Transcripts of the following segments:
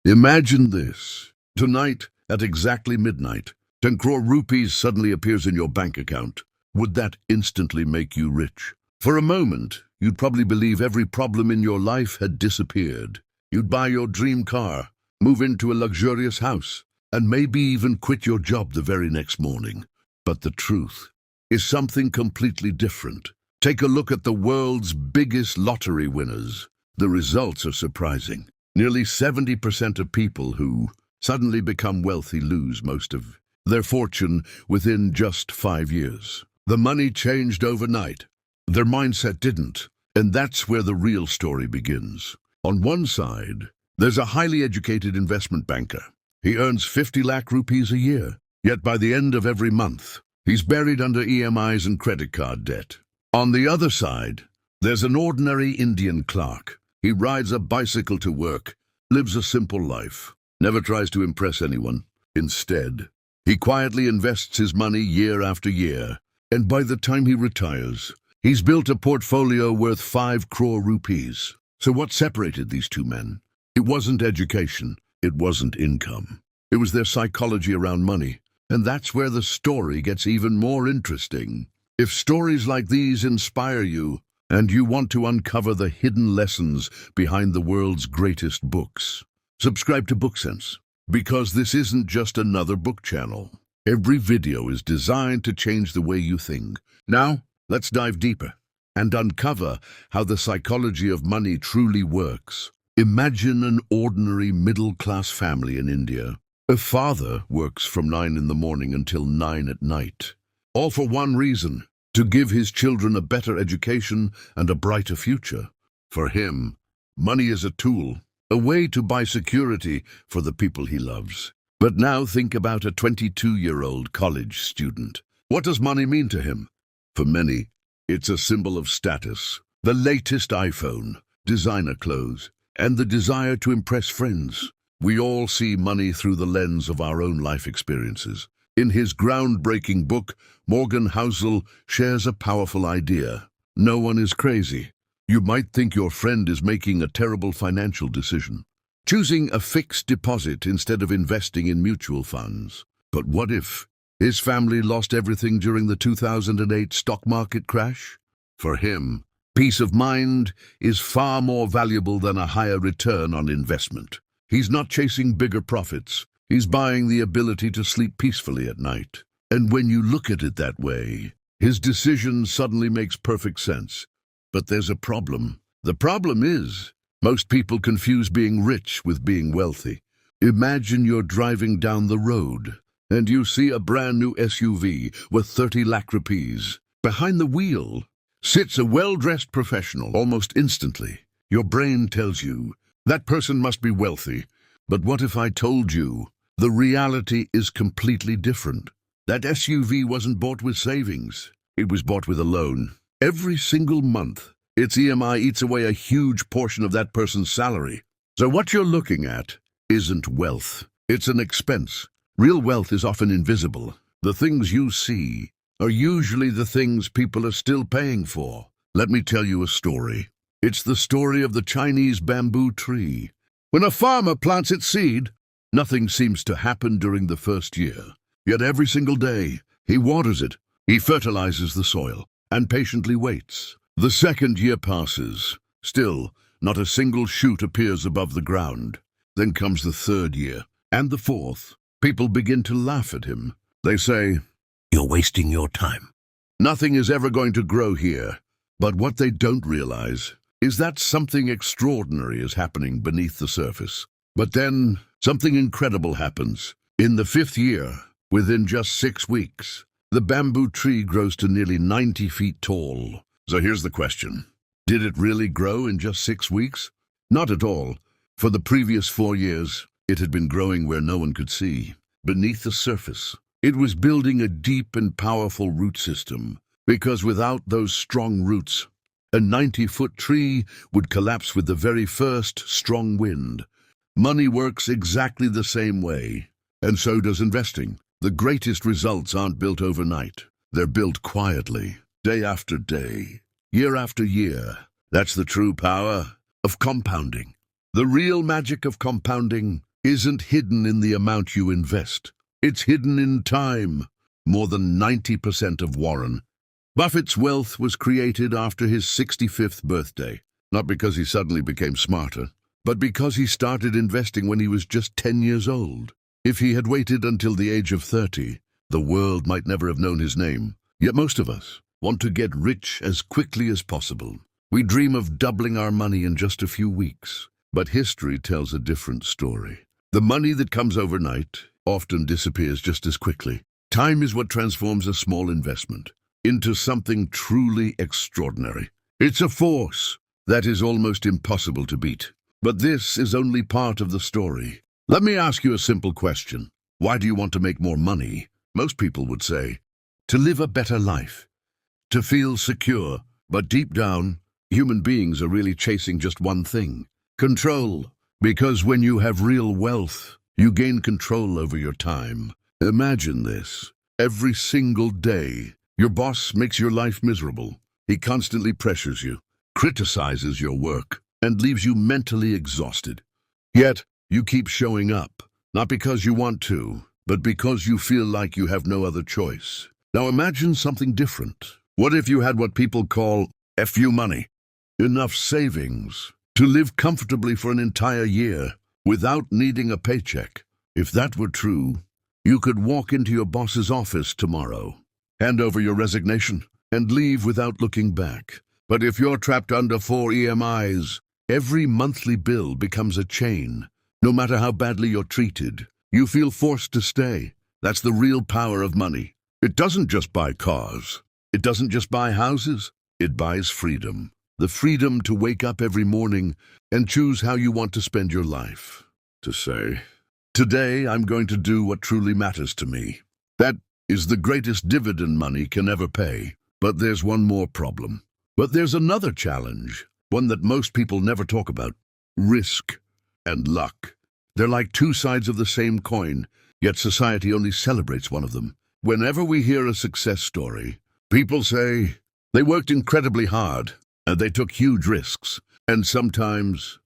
Imagine this. Tonight, at exactly midnight, 10 crore rupees suddenly appears in your bank account. Would that instantly make you rich? For a moment, you'd probably believe every problem in your life had disappeared. You'd buy your dream car, move into a luxurious house, and maybe even quit your job the very next morning. But the truth is something completely different. Take a look at the world's biggest lottery winners. The results are surprising. Nearly 70% of people who suddenly become wealthy lose most of their fortune within just 5 years. The money changed overnight. Their mindset didn't. And that's where the real story begins. On one side, there's a highly educated investment banker. He earns 50 lakh rupees a year. Yet by the end of every month, he's buried under EMIs and credit card debt. On the other side, there's an ordinary Indian clerk. He rides a bicycle to work, lives a simple life, never tries to impress anyone. Instead, he quietly invests his money year after year, and by the time he retires, he's built a portfolio worth 5 crore rupees. So what separated these two men? It wasn't education, it wasn't income. It was their psychology around money, and that's where the story gets even more interesting. If stories like these inspire you, and you want to uncover the hidden lessons behind the world's greatest books, subscribe to BookSense, because this isn't just another book channel. Every video is designed to change the way you think. Now, let's dive deeper and uncover how the psychology of money truly works. Imagine an ordinary middle-class family in India. A father works from 9 in the morning until 9 at night, all for one reason: to give his children a better education and a brighter future. For him, money is a tool, a way to buy security for the people he loves. But now think about a 22-year-old college student. What does money mean to him? For many, it's a symbol of status. The latest iPhone, designer clothes, and the desire to impress friends. We all see money through the lens of our own life experiences. In his groundbreaking book, Morgan Housel shares a powerful idea. No one is crazy. You might think your friend is making a terrible financial decision, choosing a fixed deposit instead of investing in mutual funds. But what if his family lost everything during the 2008 stock market crash? For him, peace of mind is far more valuable than a higher return on investment. He's not chasing bigger profits. He's buying the ability to sleep peacefully at night. And when you look at it that way, his decision suddenly makes perfect sense. But there's a problem. The problem is, most people confuse being rich with being wealthy. Imagine you're driving down the road, and you see a brand new SUV worth 30 lakh rupees. Behind the wheel sits a well-dressed professional. Almost instantly, your brain tells you, that person must be wealthy. But what if I told you the reality is completely different? That SUV wasn't bought with savings. It was bought with a loan. Every single month, its EMI eats away a huge portion of that person's salary. So what you're looking at isn't wealth. It's an expense. Real wealth is often invisible. The things you see are usually the things people are still paying for. Let me tell you a story. It's the story of the Chinese bamboo tree. When a farmer plants its seed, nothing seems to happen during the first year. Yet every single day, he waters it, he fertilizes the soil, and patiently waits. The second year passes. Still, not a single shoot appears above the ground. Then comes the third year, and the fourth. People begin to laugh at him. They say, "You're wasting your time. Nothing is ever going to grow here." But what they don't realize is that something extraordinary is happening beneath the surface. But then, something incredible happens. In the 5th year, within just 6 weeks, the bamboo tree grows to nearly 90 feet tall. So here's the question. Did it really grow in just 6 weeks? Not at all. For the previous 4 years, it had been growing where no one could see, beneath the surface. It was building a deep and powerful root system, because without those strong roots, a 90-foot tree would collapse with the very first strong wind. Money works exactly the same way, and so does investing. The greatest results aren't built overnight. They're built quietly, day after day, year after year. That's the true power of compounding. The real magic of compounding isn't hidden in the amount you invest. It's hidden in time. More than 90% of Warren Buffett's wealth was created after his 65th birthday, not because he suddenly became smarter, but because he started investing when he was just 10 years old. If he had waited until the age of 30, the world might never have known his name. Yet most of us want to get rich as quickly as possible. We dream of doubling our money in just a few weeks. But history tells a different story. The money that comes overnight often disappears just as quickly. Time is what transforms a small investment into something truly extraordinary. It's a force that is almost impossible to beat. But this is only part of the story. Let me ask you a simple question. Why do you want to make more money? Most people would say, to live a better life, to feel secure. But deep down, human beings are really chasing just one thing: control. Because when you have real wealth, you gain control over your time. Imagine this. Every single day, your boss makes your life miserable. He constantly pressures you, criticizes your work, and leaves you mentally exhausted. Yet, you keep showing up, not because you want to, but because you feel like you have no other choice. Now imagine something different. What if you had what people call FU money? Enough savings to live comfortably for an entire year without needing a paycheck. If that were true, you could walk into your boss's office tomorrow, hand over your resignation, and leave without looking back. But if you're trapped under 4 EMIs, every monthly bill becomes a chain. No matter how badly you're treated, you feel forced to stay. That's the real power of money. It doesn't just buy cars. It doesn't just buy houses. It buys freedom. The freedom to wake up every morning and choose how you want to spend your life. To say, today I'm going to do what truly matters to me. That is the greatest dividend money can ever pay. But there's one more problem. But there's another challenge, one that most people never talk about: risk and luck. They're like two sides of the same coin, yet society only celebrates one of them. Whenever we hear a success story, people say they worked incredibly hard and they took huge risks. And sometimes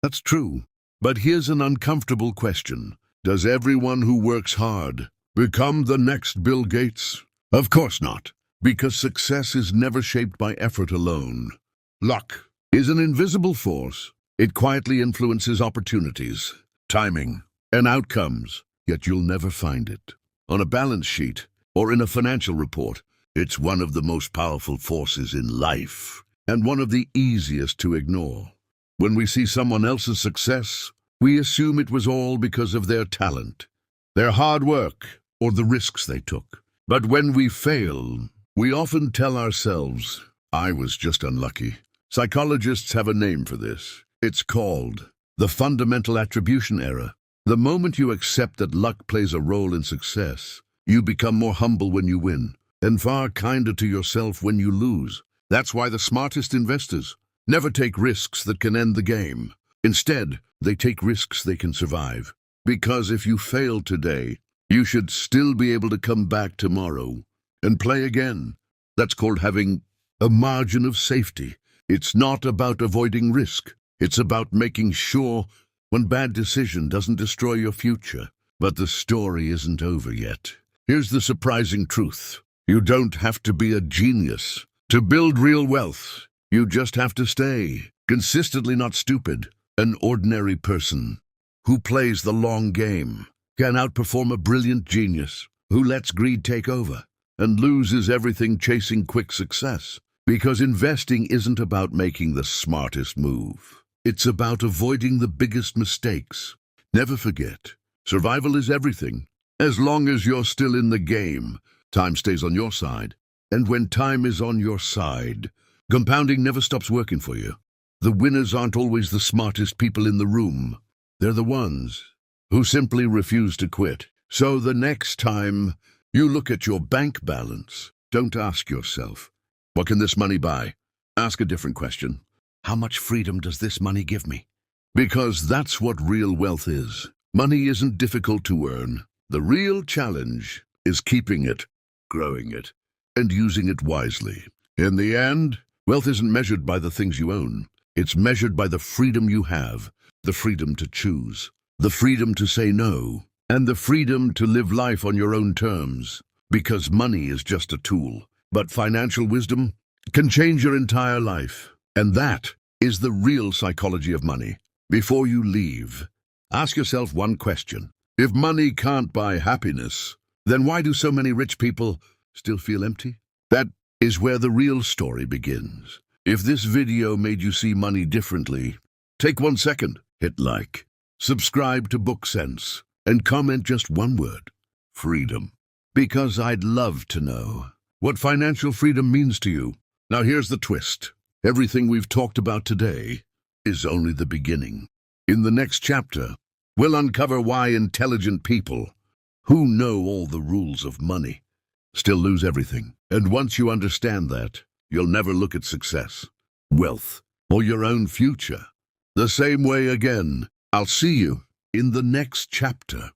that's true. But here's an uncomfortable question. Does everyone who works hard become the next Bill Gates? Of course not, because success is never shaped by effort alone. Luck is an invisible force. It quietly influences opportunities, timing, and outcomes, yet you'll never find it on a balance sheet or in a financial report. It's one of the most powerful forces in life, and one of the easiest to ignore. When we see someone else's success, we assume it was all because of their talent, their hard work, or the risks they took. But when we fail, we often tell ourselves, I was just unlucky. Psychologists have a name for this. It's called the fundamental attribution error. The moment you accept that luck plays a role in success, you become more humble when you win, and far kinder to yourself when you lose. That's why the smartest investors never take risks that can end the game. Instead, they take risks they can survive. Because if you fail today, you should still be able to come back tomorrow and play again. That's called having a margin of safety. It's not about avoiding risk. It's about making sure one bad decision doesn't destroy your future. But the story isn't over yet. Here's the surprising truth. You don't have to be a genius to build real wealth. You just have to stay consistently not stupid. An ordinary person who plays the long game can outperform a brilliant genius who lets greed take over and loses everything chasing quick success. Because investing isn't about making the smartest move. It's about avoiding the biggest mistakes. Never forget, survival is everything. As long as you're still in the game, time stays on your side. And when time is on your side, compounding never stops working for you. The winners aren't always the smartest people in the room. They're the ones who simply refuse to quit. So the next time you look at your bank balance, don't ask yourself, what can this money buy? Ask a different question. How much freedom does this money give me? Because that's what real wealth is. Money isn't difficult to earn. The real challenge is keeping it, growing it, and using it wisely. In the end, wealth isn't measured by the things you own. It's measured by the freedom you have, the freedom to choose. the freedom to say no, and the freedom to live life on your own terms. Because money is just a tool, but financial wisdom can change your entire life. And that is the real psychology of money. Before you leave, ask yourself one question. If money can't buy happiness, then why do so many rich people still feel empty? That is where the real story begins. If this video made you see money differently, take 1 second, hit like, subscribe to Book Sense, and comment just one word: freedom. Because I'd love to know what financial freedom means to you. Now here's the twist. Everything we've talked about today is only the beginning. In the next chapter, we'll uncover why intelligent people who know all the rules of money still lose everything. And once you understand that, you'll never look at success, wealth, or your own future the same way again. I'll see you in the next chapter.